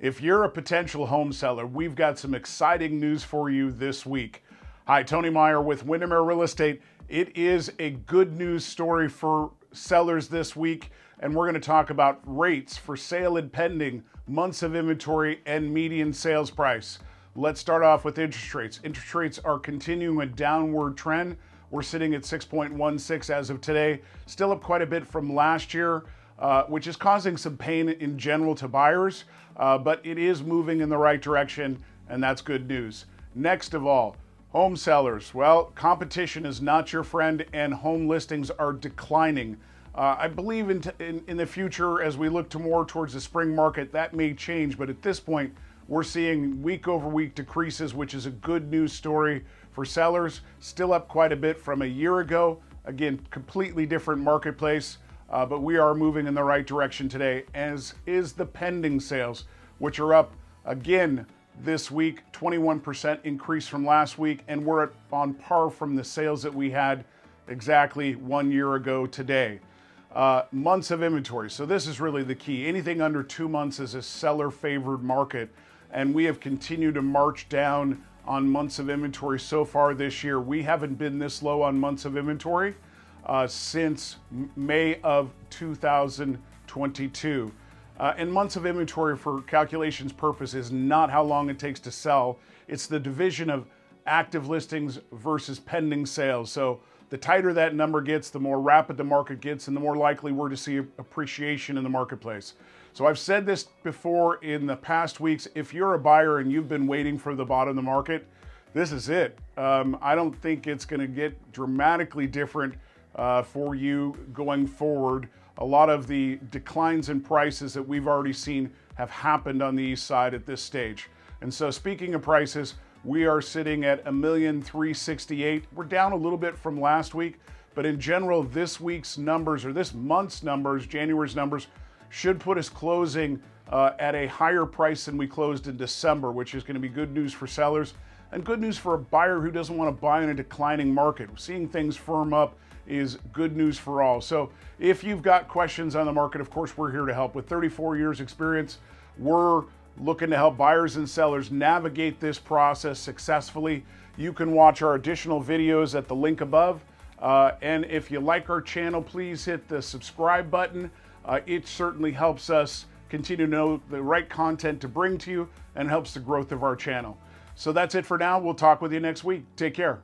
If you're a potential home seller, we've got some exciting news for you this week. Hi, Tony Meier with Windermere Real Estate. It is a good news story for sellers this week, and we're going to talk about rates for sale and pending, months of inventory, and median sales price. Let's start off with interest rates. Interest rates are continuing a downward trend. We're sitting at 6.16 as of today, still up quite a bit from last year, which is causing some pain in general to buyers, but it is moving in the right direction, and that's good news. Next of all, home sellers. Well, competition is not your friend, and home listings are declining. I believe in the future, as we look to more towards the spring market, that may change, but at this point, we're seeing week over week decreases, which is a good news story for sellers. Still up quite a bit from a year ago. Again, completely different marketplace, but we are moving in the right direction today, as is the pending sales, which are up again this week, 21% increase from last week, and we're on par from the sales that we had exactly 1 year ago today. Months of inventory. So this is really the key. Anything under 2 months is a seller favored market, and we have continued to march down on months of inventory so far this year. We haven't been this low on months of inventory since May of 2022. And months of inventory, for calculations purposes, is not how long it takes to sell. It's the division of active listings versus pending sales. So the tighter that number gets, the more rapid the market gets, and the more likely we're to see appreciation in the marketplace. So I've said this before in the past weeks. If you're a buyer and you've been waiting for the bottom of the market, this is it. I don't think it's going to get dramatically different for you going forward. A lot of the declines in prices that we've already seen have happened on the east side at this stage. And so speaking of prices, we are sitting at $1,368,000. We're down a little bit from last week, but in general, this week's numbers, or this month's numbers, January's numbers, should put us closing at a higher price than we closed in December, which is going to be good news for sellers and good news for a buyer who doesn't want to buy in a declining market. Seeing things firm up is good news for all. So if you've got questions on the market, of course, we're here to help. With 34 years experience, we're looking to help buyers and sellers navigate this process successfully. You can watch our additional videos at the link above. And if you like our channel, please hit the subscribe button. It certainly helps us continue to know the right content to bring to you and helps the growth of our channel. So that's it for now. We'll talk with you next week. Take care.